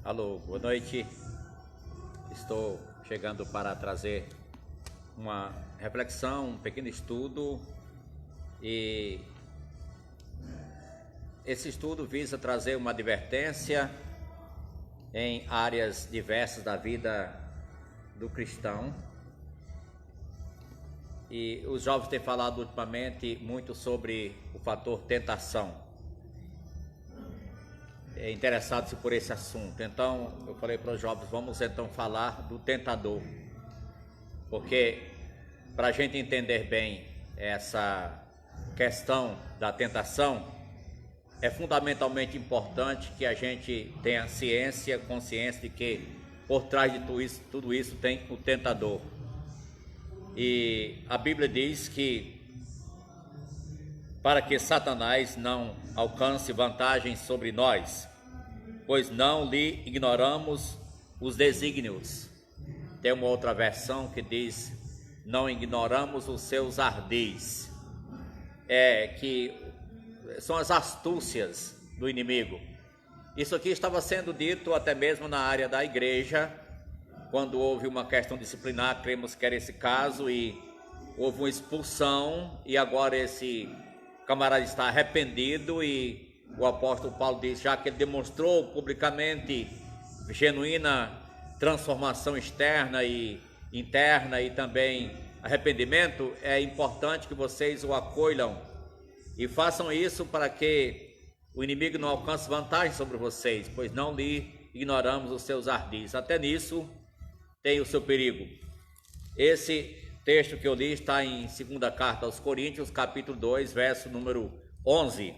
Alô, boa noite. Estou chegando para trazer uma reflexão, um pequeno estudo, e esse estudo visa trazer uma advertência em áreas diversas da vida do cristão. E os jovens têm falado ultimamente muito sobre o fator tentação. Interessados por esse assunto. Então eu falei para os jovens, vamos então falar do tentador, porque para a gente entender bem essa questão da tentação, é fundamentalmente importante que a gente tenha ciência, consciência de que por trás de tudo isso tem o tentador. E a Bíblia diz que para que Satanás não alcance vantagem sobre nós, pois não lhe ignoramos os desígnios. Tem uma outra versão que diz, não ignoramos os seus ardis. Que são as astúcias do inimigo. Isso aqui estava sendo dito até mesmo na área da igreja, quando houve uma questão disciplinar, cremos que era esse caso, e houve uma expulsão, e agora esse camarada está arrependido, e o apóstolo Paulo diz, já que ele demonstrou publicamente genuína transformação externa e interna e também arrependimento, é importante que vocês o acolham e façam isso para que o inimigo não alcance vantagem sobre vocês, pois não lhe ignoramos os seus ardis. Até nisso tem o seu perigo. Esse texto que eu li está em 2ª carta aos Coríntios, capítulo 2, verso número 11.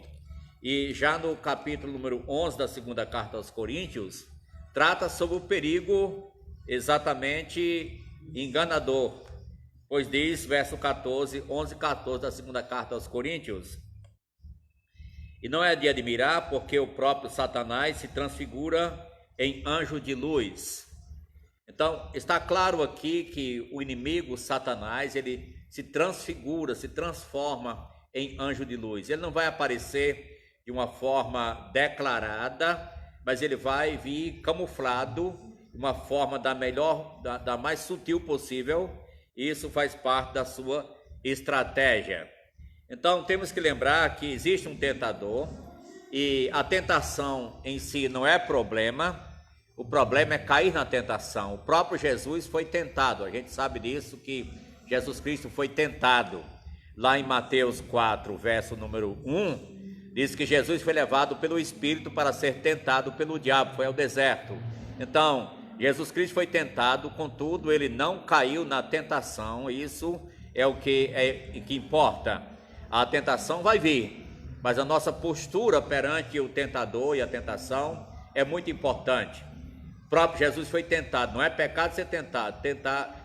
E já no capítulo número 11 da 2ª carta aos Coríntios, trata sobre o perigo exatamente enganador. Pois diz, verso 14, 11 e 14 da 2ª carta aos Coríntios, e não é de admirar, porque o próprio Satanás se transfigura em anjo de luz. Então, está claro aqui que o inimigo, Satanás, ele se transfigura, se transforma em anjo de luz. Ele não vai aparecer de uma forma declarada, mas ele vai vir camuflado de uma forma da mais sutil possível. Isso faz parte da sua estratégia. Então, temos que lembrar que existe um tentador, e a tentação em si não é problema. O problema é cair na tentação. O próprio Jesus foi tentado, a gente sabe disso, que Jesus Cristo foi tentado. Lá em Mateus 4, verso número 1, diz que Jesus foi levado pelo Espírito para ser tentado pelo diabo, foi ao deserto. Então, Jesus Cristo foi tentado, contudo, ele não caiu na tentação. Isso é o que importa. A tentação vai vir, mas a nossa postura perante o tentador e a tentação é muito importante. O próprio Jesus foi tentado, não é pecado ser tentado,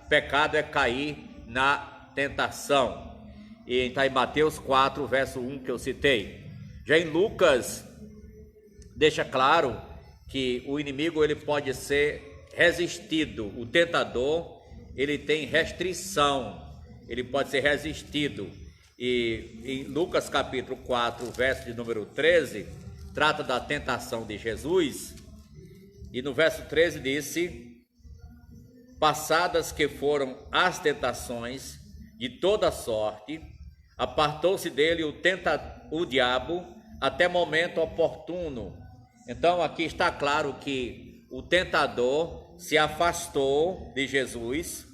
pecado é cair na tentação. E está em Mateus 4, verso 1 que eu citei. Já em Lucas, deixa claro que o inimigo ele pode ser resistido, o tentador ele tem restrição, ele pode ser resistido. E em Lucas capítulo 4, verso de número 13, trata da tentação de Jesus. E no verso 13 disse, passadas que foram as tentações de toda sorte, apartou-se dele o diabo até momento oportuno. Então aqui está claro que o tentador se afastou de Jesus,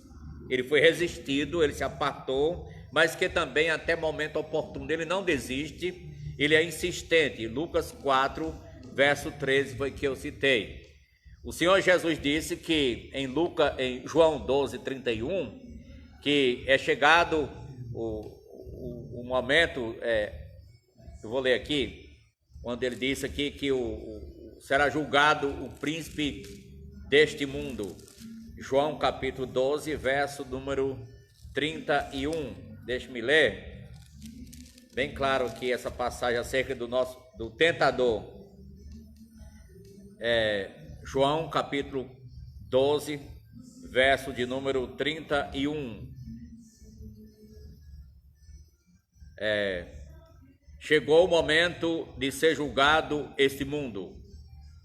ele foi resistido, ele se apartou, mas que também até momento oportuno, ele não desiste, ele é insistente. Lucas 4, verso 13 foi que eu citei. O Senhor Jesus disse que em João 12, 31, que é chegado o momento, eu vou ler aqui, quando ele disse aqui que será julgado o príncipe deste mundo. João capítulo 12, verso número 31. Deixe-me ler, bem claro que essa passagem acerca do tentador. João capítulo 12, verso de número 31. Chegou o momento de ser julgado este mundo.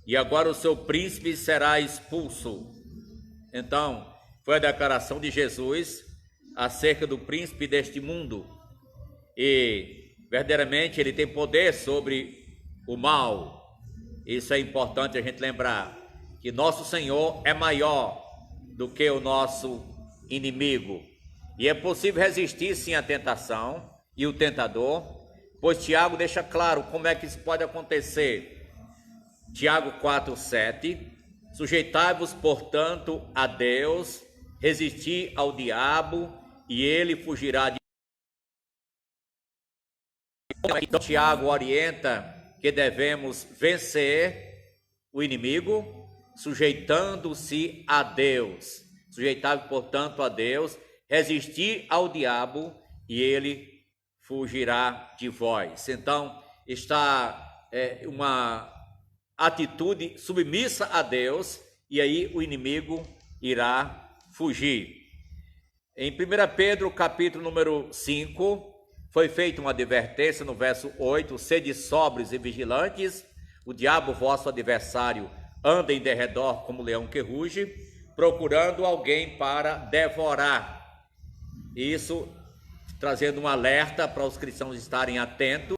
e agora o seu príncipe será expulso. Então, foi a declaração de Jesus acerca do príncipe deste mundo. E, verdadeiramente, ele tem poder sobre o mal. Isso é importante a gente lembrar, que nosso Senhor é maior do que o nosso inimigo. E é possível resistir sim à tentação e o tentador, pois Tiago deixa claro como é que isso pode acontecer. Tiago 4:7, sujeitai-vos, portanto, a Deus, resisti ao diabo e ele fugirá de... Então, Tiago orienta que devemos vencer o inimigo, sujeitando-se a Deus. Sujeitai-vos, portanto, a Deus, resistir ao diabo e ele fugirá de vós. Então, está uma atitude submissa a Deus, e aí o inimigo irá fugir. Em 1 Pedro, capítulo número 5, foi feita uma advertência no verso 8, sede sóbrios e vigilantes, o diabo, vosso adversário, anda em derredor como leão que ruge, procurando alguém para devorar. Isso trazendo um alerta para os cristãos estarem atentos.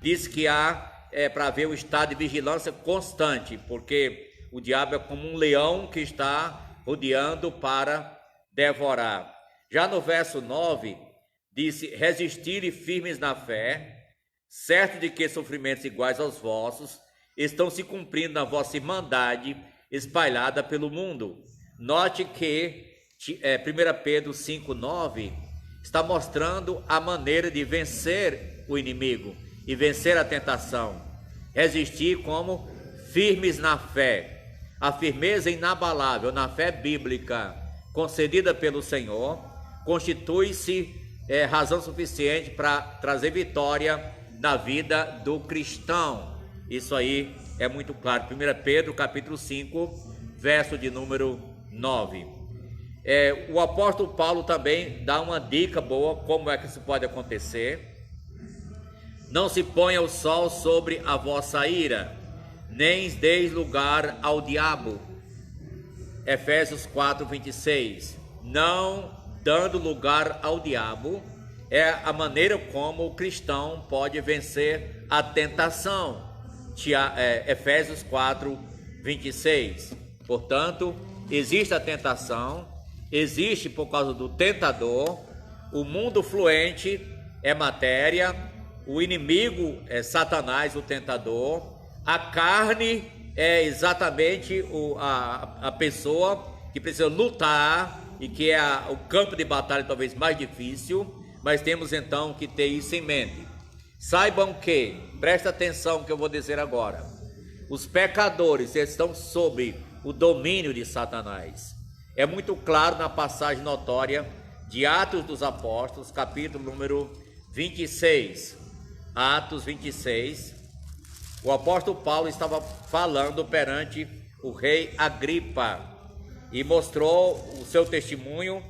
Diz que há para haver um estado de vigilância constante, porque o diabo é como um leão que está rodeando para devorar. Já no verso 9, disse, resistirem firmes na fé, certo de que sofrimentos iguais aos vossos estão se cumprindo na vossa irmandade espalhada pelo mundo. Note que 1 Pedro 5:9 está mostrando a maneira de vencer o inimigo e vencer a tentação. Resistir como firmes na fé. A firmeza inabalável na fé bíblica concedida pelo Senhor constitui-se razão suficiente para trazer vitória na vida do cristão. Isso aí é muito claro. 1 Pedro capítulo 5, verso de número 9. O apóstolo Paulo também dá uma dica boa como é que isso pode acontecer. Não se ponha o sol sobre a vossa ira, nem deis lugar ao diabo. Efésios 4:26. Não dando lugar ao diabo é a maneira como o cristão pode vencer a tentação. Efésios 4:26. Portanto, existe a tentação, existe por causa do tentador, o mundo fluente é matéria, o inimigo é Satanás, o tentador, a carne é exatamente a pessoa que precisa lutar e que é o campo de batalha talvez mais difícil, mas temos então que ter isso em mente. Saibam que, presta atenção que eu vou dizer agora, os pecadores estão sob o domínio de Satanás. É muito claro na passagem notória de Atos dos Apóstolos, capítulo número 26. Atos 26, o apóstolo Paulo estava falando perante o rei Agripa e mostrou o seu testemunho,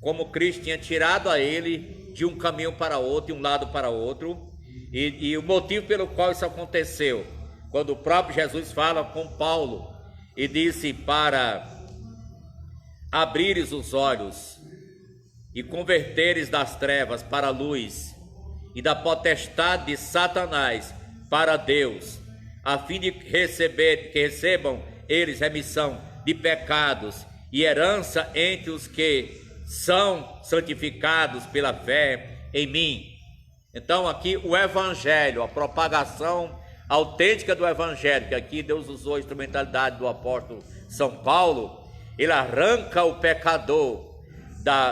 como Cristo tinha tirado a ele de um caminho para outro, de um lado para outro, e o motivo pelo qual isso aconteceu, quando o próprio Jesus fala com Paulo e disse para abrires os olhos e converteres das trevas para a luz, e da potestade de Satanás para Deus, a fim de que recebam eles remissão de pecados e herança entre os que são santificados pela fé em mim. Então aqui o evangelho, a propagação autêntica do evangelho, que aqui Deus usou a instrumentalidade do apóstolo São Paulo, ele arranca o pecador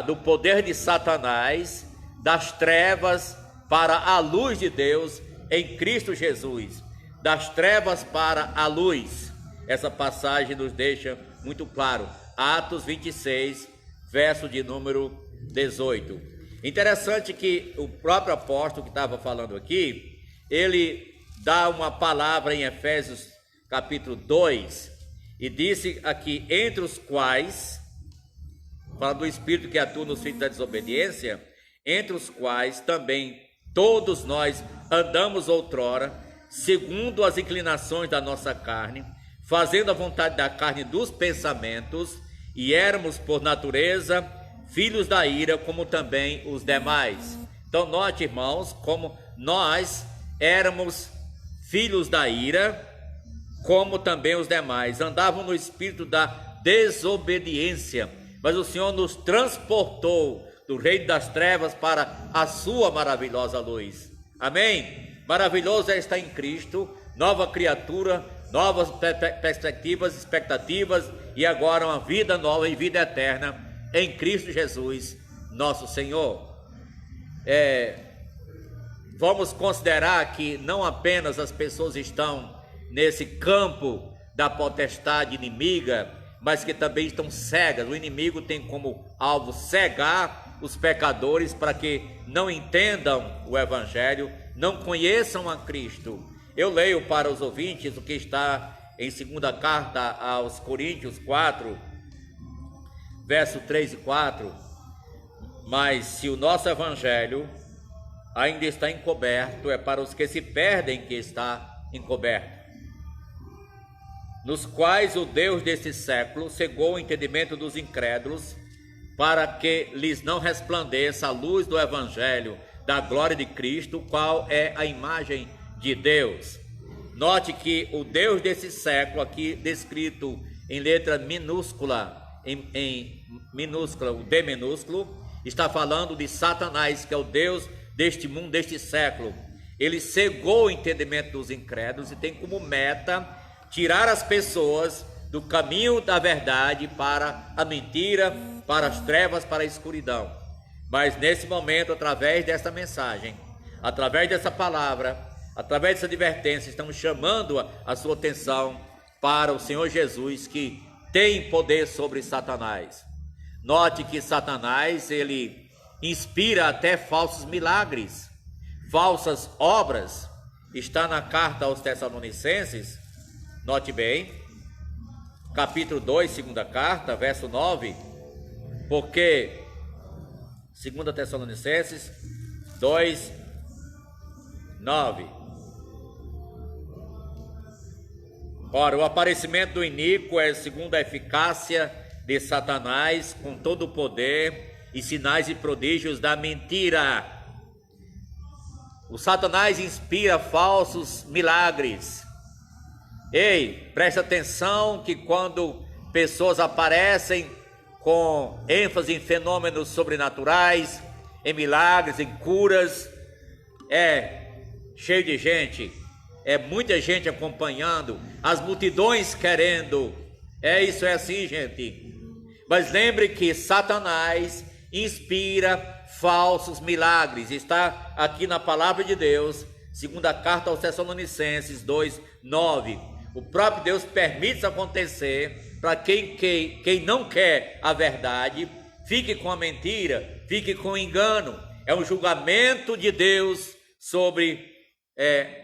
do poder de Satanás, das trevas para a luz de Deus em Cristo Jesus, das trevas para a luz. Essa passagem nos deixa muito claro. Atos 26, verso de número 18. Interessante que o próprio apóstolo que estava falando aqui, ele dá uma palavra em Efésios capítulo 2, e disse aqui, entre os quais, falando do espírito que atua nos filhos da desobediência, entre os quais também todos nós andamos outrora, segundo as inclinações da nossa carne, fazendo a vontade da carne e dos pensamentos, e éramos por natureza filhos da ira, como também os demais. Então note, irmãos, como nós éramos filhos da ira, como também os demais. Andavam no espírito da desobediência, mas o Senhor nos transportou do reino das trevas para a sua maravilhosa luz. Amém? Maravilhoso é estar em Cristo, nova criatura, novas perspectivas, expectativas, e agora uma vida nova e vida eterna em Cristo Jesus, nosso Senhor. Vamos considerar que não apenas as pessoas estão nesse campo da potestade inimiga, mas que também estão cegas. O inimigo tem como alvo cegar os pecadores para que não entendam o Evangelho, não conheçam a Cristo. Eu leio para os ouvintes o que está em 2ª carta aos Coríntios 4, verso 3 e 4. Mas se o nosso Evangelho ainda está encoberto, é para os que se perdem que está encoberto, nos quais o Deus deste século cegou o entendimento dos incrédulos, para que lhes não resplandeça a luz do Evangelho da glória de Cristo, qual é a imagem de Deus. Note que o Deus desse século, aqui descrito em letra minúscula, em minúscula, o D minúsculo, está falando de Satanás, que é o Deus deste mundo, deste século. Ele cegou o entendimento dos incrédulos e tem como meta tirar as pessoas do caminho da verdade para a mentira, para as trevas, para a escuridão. Mas nesse momento, através desta mensagem, através dessa palavra, através dessa advertência, estamos chamando a sua atenção para o Senhor Jesus, que tem poder sobre Satanás. Note que Satanás, ele inspira até falsos milagres, falsas obras. Está na carta aos Tessalonicenses, note bem, capítulo 2, 2ª carta, verso 9, porque 2 Tessalonicenses 2, 9. Ora, o aparecimento do iníquo é segundo a eficácia de Satanás, com todo o poder e sinais e prodígios da mentira. O Satanás inspira falsos milagres. Ei, preste atenção que quando pessoas aparecem com ênfase em fenômenos sobrenaturais, em milagres, em curas, cheio de gente, muita gente acompanhando, as multidões querendo, isso é assim, gente. Mas lembre que Satanás inspira falsos milagres, está aqui na palavra de Deus, 2ª carta aos Tessalonicenses 2, 9. O próprio Deus permite isso acontecer para quem não quer a verdade, fique com a mentira, fique com o engano. É um julgamento de Deus sobre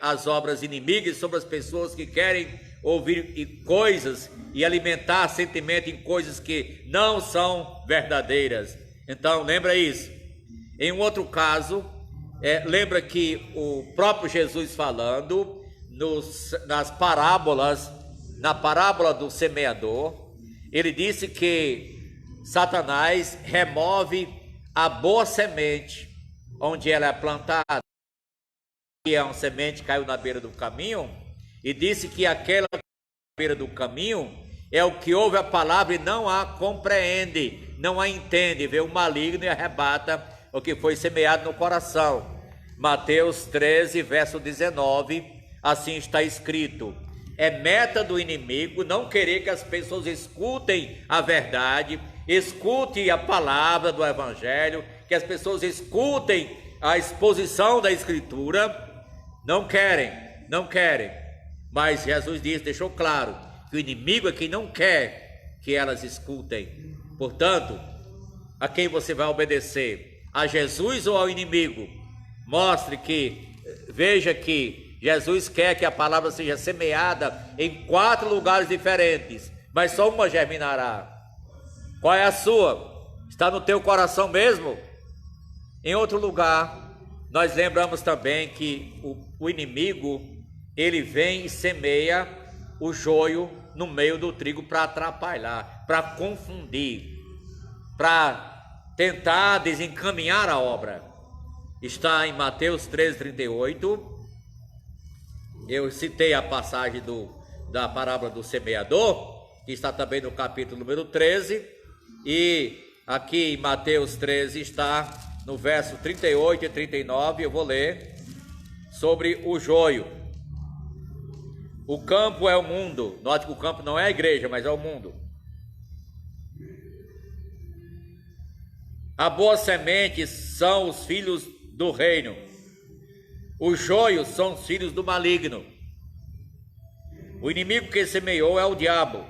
as obras inimigas, sobre as pessoas que querem ouvir coisas e alimentar sentimento em coisas que não são verdadeiras. Então lembra isso. Em um outro caso, lembra que o próprio Jesus falando nas parábolas, na parábola do semeador, ele disse que Satanás remove a boa semente onde ela é plantada, que é uma semente que caiu na beira do caminho, e disse que aquela na beira do caminho é o que ouve a palavra e não a compreende, não a entende, vê o maligno e arrebata o que foi semeado no coração. Mateus 13, verso 19, assim está escrito: é meta do inimigo não querer que as pessoas escutem a verdade, escutem a palavra do Evangelho, que as pessoas escutem a exposição da Escritura. Não querem. Mas Jesus deixou claro que o inimigo é quem não quer que elas escutem. Portanto, a quem você vai obedecer? A Jesus ou ao inimigo? Veja que Jesus quer que a palavra seja semeada em 4 lugares diferentes, mas só uma germinará. Qual é a sua? Está no teu coração mesmo? Em outro lugar, nós lembramos também que o inimigo, ele vem e semeia o joio no meio do trigo para atrapalhar, para confundir, para tentar desencaminhar a obra. Está em Mateus 13:38. Eu citei a passagem da parábola do semeador, que está também no capítulo número 13, e aqui em Mateus 13 está no verso 38 e 39, eu vou ler sobre o joio. O campo é o mundo. Note que o campo não é a igreja, mas é o mundo. A boa semente são os filhos do reino. Os joios são os filhos do maligno. O inimigo que semeou é o diabo.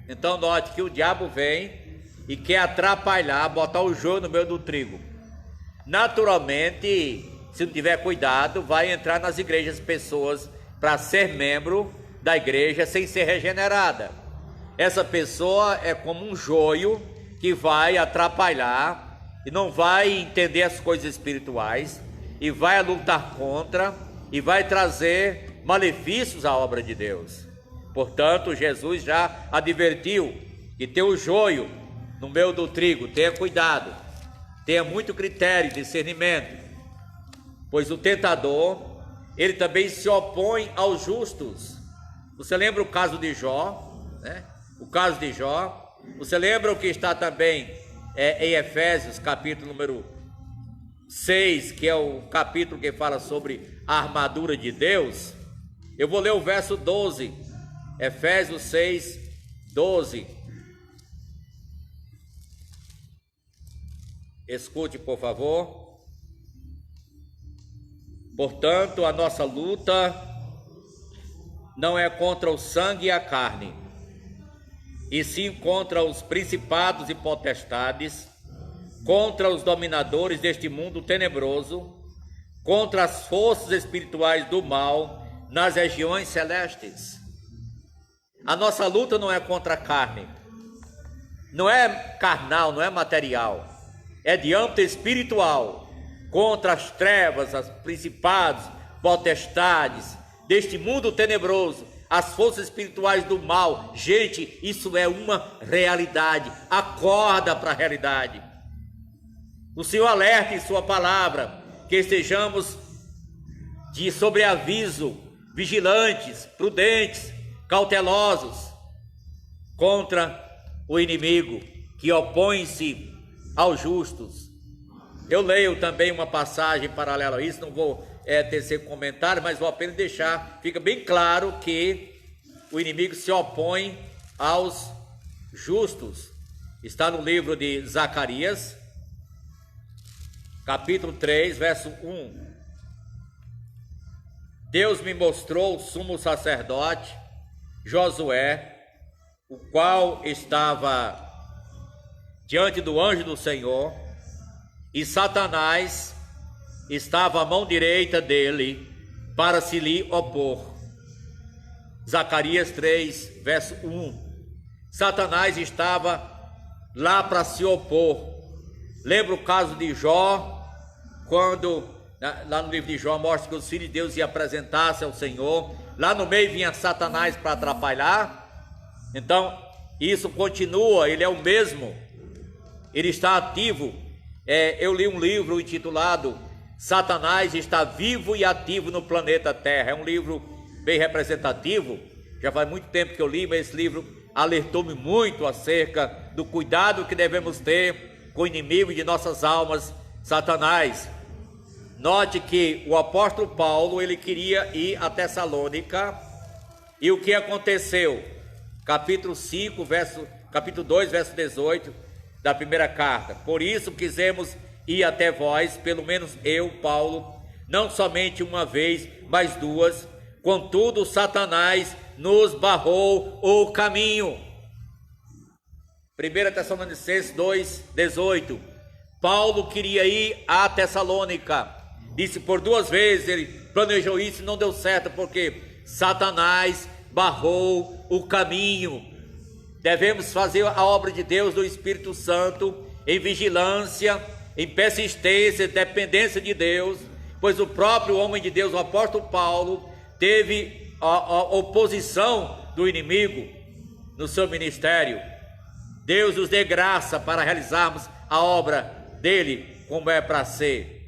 Então note que o diabo vem e quer atrapalhar, botar o joio no meio do trigo. Naturalmente, se não tiver cuidado, vai entrar nas igrejas pessoas para ser membro da igreja sem ser regenerada. Essa pessoa é como um joio que vai atrapalhar e não vai entender as coisas espirituais e vai lutar contra e vai trazer malefícios à obra de Deus. Portanto, Jesus já advertiu que tem o joio no meio do trigo. Tenha cuidado, tenha muito critério e discernimento, pois o tentador, ele também se opõe aos justos. Você lembra o caso de Jó, né? O caso de Jó. Você lembra o que está também em Efésios, capítulo número 6, que é o capítulo que fala sobre a armadura de Deus? Eu vou ler o verso 12, Efésios 6, 12. Escute, por favor. Portanto, a nossa luta não é contra o sangue e a carne, e sim contra os principados e potestades, contra os dominadores deste mundo tenebroso, contra as forças espirituais do mal nas regiões celestes. A nossa luta não é contra a carne, não é carnal, não é material, é de âmbito espiritual, contra as trevas, os principados, potestades deste mundo tenebroso, as forças espirituais do mal. Gente, isso é uma realidade. Acorda para a realidade. O Senhor alerta em sua palavra que estejamos de sobreaviso, vigilantes, prudentes, cautelosos contra o inimigo que opõe-se aos justos. Eu leio também uma passagem paralela a isso, não vou tecer comentário, mas vou apenas deixar, fica bem claro que o inimigo se opõe aos justos. Está no livro de Zacarias, capítulo 3, verso 1. Deus me mostrou o sumo sacerdote Josué, o qual estava diante do anjo do Senhor, e Satanás estava à mão direita dele para se lhe opor. Zacarias 3, verso 1. Satanás estava lá para se opor. Lembra o caso de Jó, quando lá no livro de Jó mostra que os filhos de Deus iam apresentar-se ao Senhor, lá no meio vinha Satanás para atrapalhar. Então isso continua, ele é o mesmo, ele está ativo. Eu li um livro intitulado Satanás está vivo e ativo no planeta Terra. É um livro bem representativo, já faz muito tempo que eu li, mas esse livro alertou-me muito acerca do cuidado que devemos ter com o inimigo de nossas almas, Satanás. Note que o apóstolo Paulo, ele queria ir a Tessalônica, e o que aconteceu? Capítulo 2, verso 18 da primeira carta. Por isso quisemos ir até vós, pelo menos eu, Paulo, não somente uma vez, mas duas. Contudo, Satanás nos barrou o caminho. 1 Tessalonicenses 2:18. Paulo queria ir a Tessalônica. Disse por 2 vezes, ele planejou isso e não deu certo, porque Satanás barrou o caminho. Devemos fazer a obra de Deus, do Espírito Santo, em vigilância, em persistência, dependência de Deus, pois o próprio homem de Deus, o apóstolo Paulo, teve a oposição do inimigo no seu ministério. Deus nos dê graça para realizarmos a obra dele como é para ser.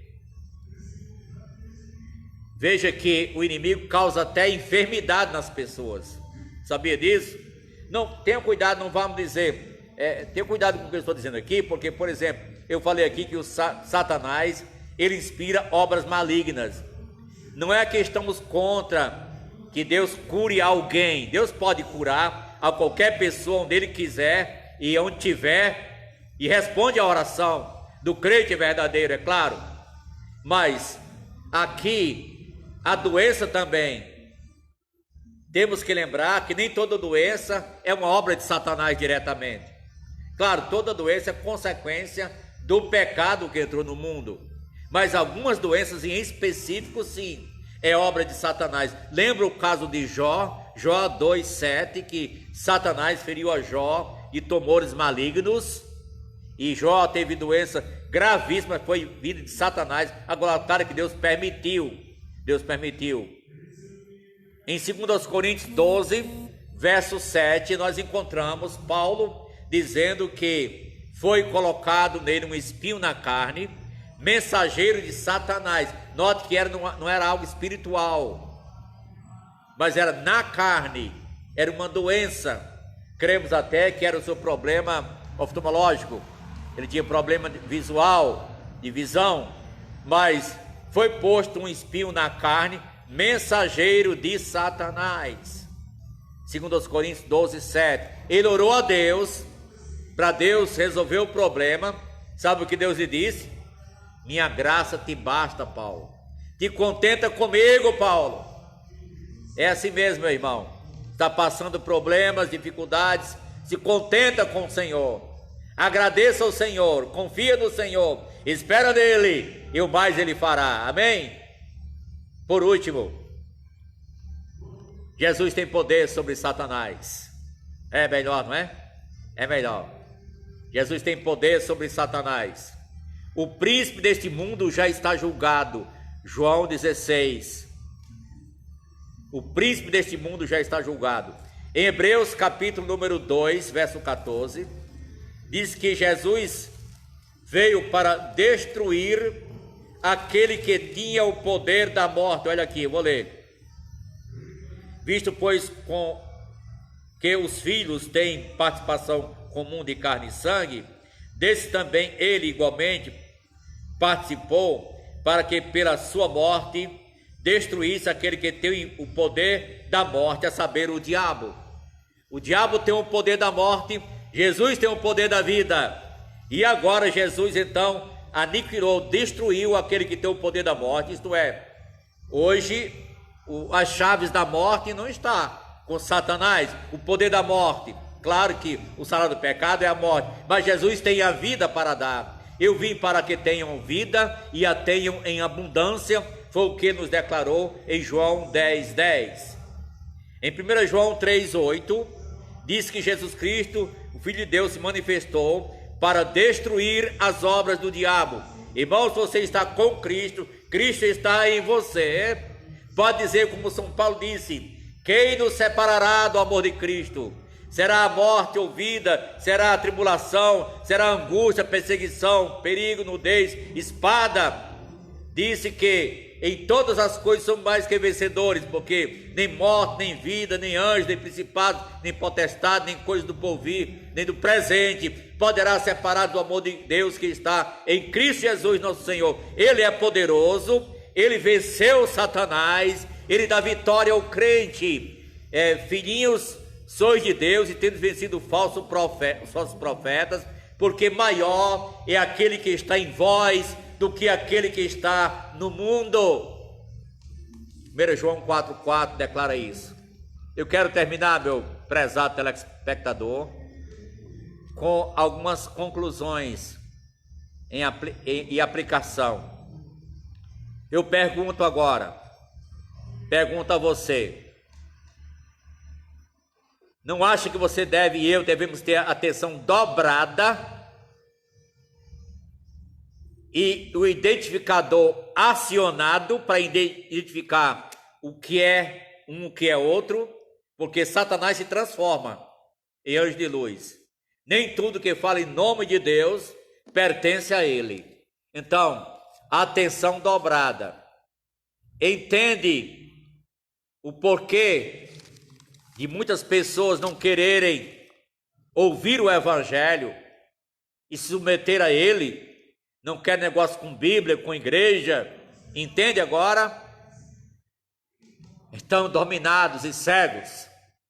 Veja que o inimigo causa até enfermidade nas pessoas. Sabia disso? Não, tenha cuidado, não vamos dizer, tenha cuidado com o que eu estou dizendo aqui, porque, por exemplo, eu falei aqui que o Satanás, ele inspira obras malignas. Não é que estamos contra que Deus cure alguém. Deus pode curar a qualquer pessoa onde ele quiser e onde tiver, e responde à oração do crente verdadeiro, é claro. Mas aqui a doença também, temos que lembrar que nem toda doença é uma obra de Satanás diretamente. Claro, toda doença é consequência do pecado que entrou no mundo, mas algumas doenças em específico sim, é obra de Satanás. Lembra o caso de Jó, Jó 2,7, que Satanás feriu a Jó de tumores malignos, e Jó teve doença gravíssima, foi vida de Satanás. Agora, claro que Deus permitiu. Em 2 Coríntios 12, verso 7, nós encontramos Paulo dizendo que foi colocado nele um espinho na carne, mensageiro de Satanás. Note que não era algo espiritual, mas era na carne, era uma doença. Cremos até que era o seu problema oftalmológico, ele tinha problema visual, de visão, mas foi posto um espinho na carne, mensageiro de Satanás. 2 Coríntios 12, 7. Ele orou a Deus, para Deus resolver o problema. Sabe o que Deus lhe disse? Minha graça te basta, Paulo. Te contenta comigo, Paulo. É assim mesmo, meu irmão. Está passando problemas, dificuldades, se contenta com o Senhor. Agradeça ao Senhor, confia no Senhor, espera nele e o mais ele fará. Amém? Por último, Jesus tem poder sobre Satanás. É melhor, não é? É melhor. Jesus tem poder sobre Satanás. O príncipe deste mundo já está julgado. João 16. O príncipe deste mundo já está julgado. Em Hebreus capítulo número 2, verso 14, diz que Jesus veio para destruir aquele que tinha o poder da morte. Olha aqui, eu vou ler. Visto, pois, que os filhos têm participação comum de carne e sangue, desse também ele igualmente participou, para que pela sua morte destruísse aquele que tem o poder da morte, a saber, o diabo. O diabo tem o poder da morte, Jesus tem o poder da vida. E agora Jesus então aniquilou, destruiu aquele que tem o poder da morte. Isto é, hoje as chaves da morte não está com Satanás, o poder da morte. Claro que o salário do pecado é a morte, mas Jesus tem a vida para dar. Eu vim para que tenham vida e a tenham em abundância, foi o que nos declarou em João 10, 10. Em 1 João 3, 8, diz que Jesus Cristo, o Filho de Deus, se manifestou para destruir as obras do diabo. Irmãos, você está com Cristo, Cristo está em você. Pode dizer como São Paulo disse: quem nos separará do amor de Cristo? Será a morte ou vida? Será a tribulação? Será a angústia, perseguição, perigo, nudez, espada? Disse que em todas as coisas somos mais que vencedores, porque nem morte, nem vida, nem anjo, nem principado, nem potestade, nem coisa do porvir, nem do presente poderá separar do amor de Deus que está em Cristo Jesus nosso Senhor. Ele é poderoso, ele venceu Satanás, ele dá vitória ao crente. Filhinhos, sois de Deus e tendes vencido os falsos profetas, porque maior é aquele que está em vós do que aquele que está no mundo. 1 João 4,4 declara isso. Eu quero terminar, meu prezado telespectador, com algumas conclusões e aplicação. Eu pergunto agora, pergunto a você: não acha que você deve e eu devemos ter a atenção dobrada e o identificador acionado para identificar o que é um, o que é outro? porque Satanás se transforma em anjo de luz. Nem tudo que fala em nome de Deus pertence a ele. Então, atenção dobrada. Entende o porquê de muitas pessoas não quererem ouvir o evangelho e se submeter a ele? Não quer negócio com Bíblia, com igreja. Entende agora? Estão dominados e cegos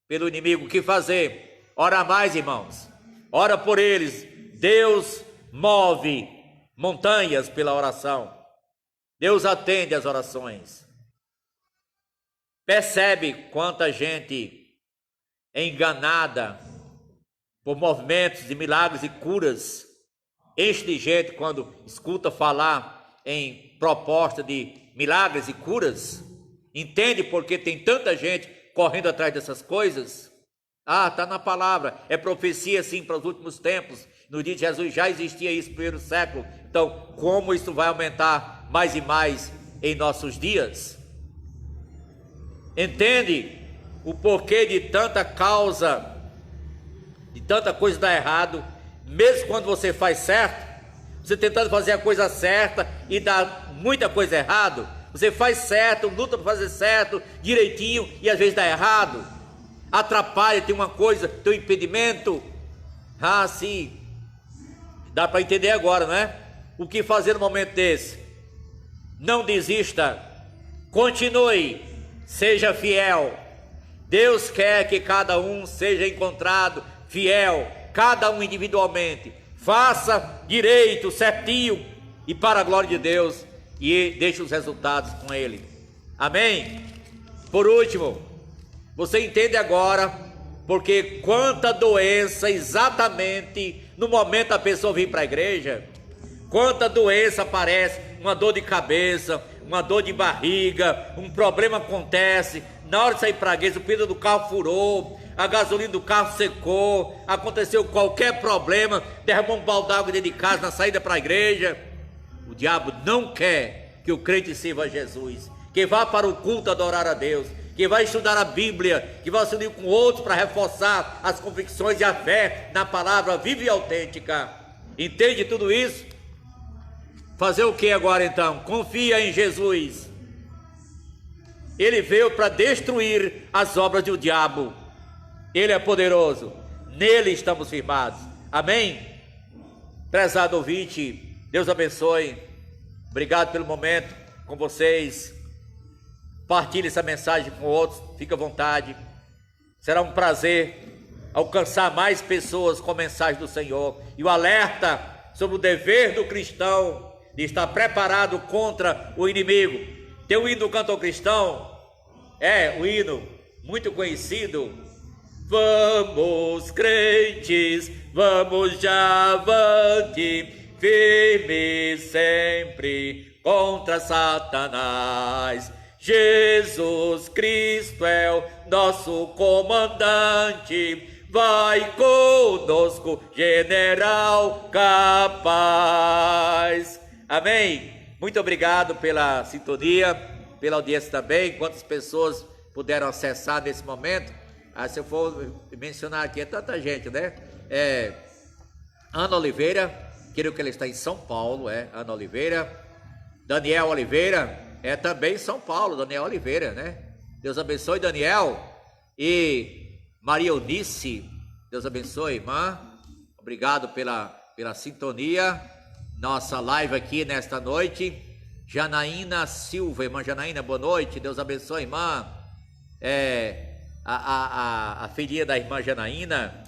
pelo inimigo. O que fazer? Ora mais, irmãos. Ora por eles. Deus move montanhas pela oração. Deus atende as orações. Percebe quanta gente é enganada por movimentos de milagres e curas. Enche de gente quando escuta falar em proposta de milagres e curas. Entende porque tem tanta gente correndo atrás dessas coisas? Está na palavra, é profecia sim para os últimos tempos. No dia de Jesus já existia isso no primeiro século. Então, como isso vai aumentar mais e mais em nossos dias? Entende o porquê de tanta causa, de tanta coisa dar errado, mesmo quando você faz certo, você tentando fazer a coisa certa e dá muita coisa errado. Você faz certo, luta para fazer certo, direitinho, e às vezes dá errado. Atrapalha, tem uma coisa, tem um impedimento. Sim. Dá para entender agora, não é? O que fazer no momento desse? Não desista. Continue. Seja fiel. Deus quer que cada um seja encontrado fiel, cada um individualmente. Faça direito, certinho e para a glória de Deus, e deixe os resultados com Ele. Amém? Por último, você entende agora porque quanta doença exatamente no momento da pessoa vir para a igreja, quanta doença aparece, uma dor de cabeça, uma dor de barriga, um problema acontece, na hora de sair para a igreja o pneu do carro furou, a gasolina do carro secou, aconteceu qualquer problema, derramou um balde d'água dentro de casa na saída para a igreja. O diabo não quer que o crente sirva a Jesus, que vá para o culto adorar a Deus, que vai estudar a Bíblia, que vai se unir com outros para reforçar as convicções e a fé na palavra viva e autêntica. Entende tudo isso? Fazer o que agora então? Confia em Jesus. Ele veio para destruir as obras do diabo. Ele é poderoso. Nele estamos firmados. Amém? Prezado ouvinte, Deus abençoe. Obrigado pelo momento com vocês. Partilhe essa mensagem com outros. Fique à vontade. Será um prazer alcançar mais pessoas com a mensagem do Senhor. E o alerta sobre o dever do cristão de estar preparado contra o inimigo. Tem um hino do cantor cristão, um hino muito conhecido. Vamos, crentes, vamos já avante, firme sempre contra Satanás. Jesus Cristo é o nosso comandante, vai conosco, general capaz. Amém? Muito obrigado pela sintonia, pela audiência também. Quantas pessoas puderam acessar nesse momento? Se eu for mencionar aqui, é tanta gente, né? Ana Oliveira, creio que ele está em São Paulo, Ana Oliveira. Daniel Oliveira, também em São Paulo, Daniel Oliveira, né? Deus abençoe, Daniel. E Maria Eunice, Deus abençoe, irmã. Obrigado pela sintonia. Nossa live aqui nesta noite. Janaína Silva, irmã Janaína, boa noite, Deus abençoe, irmã. A filhinha da irmã Janaína,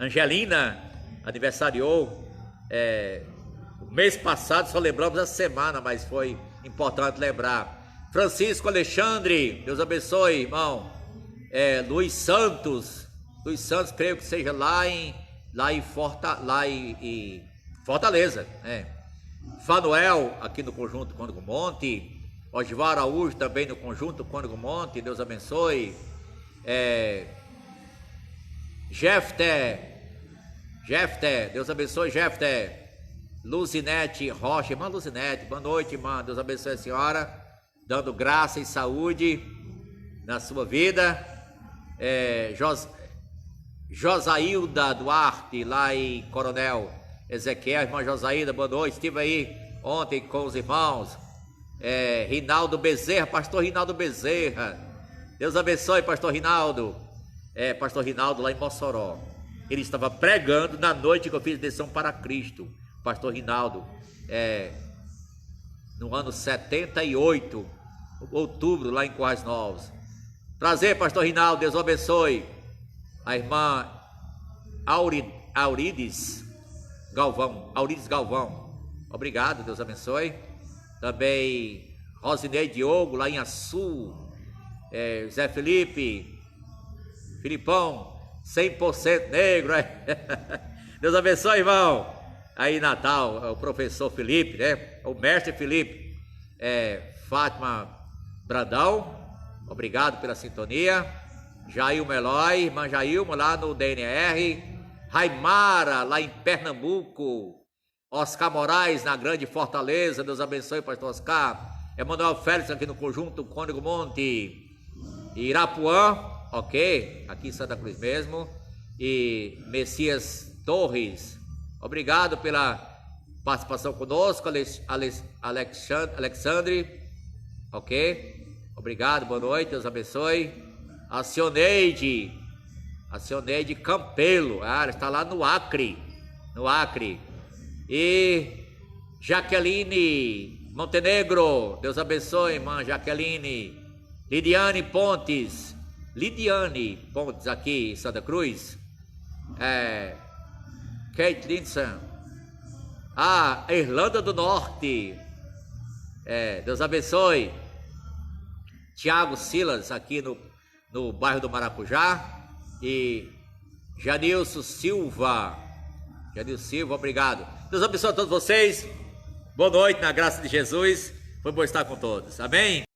Angelina, aniversariou o mês passado, só lembramos essa semana, mas foi importante lembrar. Francisco Alexandre, Deus abençoe, irmão. Luiz Santos, creio que seja lá em Fortaleza, Fanuel, aqui no Conjunto Cônigo Monte. Osivar Araújo, também no Conjunto Cônigo Monte, Deus abençoe. Jefté, Deus abençoe, Jefté. Luzinete Rocha, irmã Luzinete, boa noite, irmã, Deus abençoe a senhora, dando graça e saúde na sua vida. Josailda Duarte, lá em Coronel Ezequiel. Irmã Josailda, boa noite. Estive aí ontem com os irmãos. Rinaldo Bezerra, pastor Rinaldo Bezerra. Deus abençoe, pastor Rinaldo. Pastor Rinaldo lá em Mossoró. Ele estava pregando na noite que eu fiz Decisão para Cristo. Pastor Rinaldo, no ano 78, outubro, lá em Currais Novos. Prazer, pastor Rinaldo, Deus o abençoe. A irmã Aurides Galvão, obrigado, Deus abençoe. Também Rosinei Diogo, lá em Açu. Zé Filipão, 100% negro. Deus abençoe, irmão. Aí Natal, o professor Felipe, né? O mestre Felipe. Fátima Brandão, obrigado pela sintonia. Jailma Eloy, irmã Jailma lá no DNR. Raimara, lá em Pernambuco. Oscar Moraes, na Grande Fortaleza. Deus abençoe, pastor Oscar. Emanuel Félix, aqui no Conjunto Cônigo Monte. Irapuã, ok, aqui em Santa Cruz mesmo. E Messias Torres, obrigado pela participação conosco. Alexandre, ok, obrigado, boa noite, Deus abençoe. A Cioneide Campelo, ela está lá no Acre. E Jaqueline Montenegro, Deus abençoe, irmã Jaqueline. Lidiane Pontes aqui em Santa Cruz. Kate Linson. Irlanda do Norte. Deus abençoe. Tiago Silas, aqui no bairro do Maracujá. E Janilson Silva, obrigado. Deus abençoe a todos vocês. Boa noite, na graça de Jesus. Foi bom estar com todos. Amém?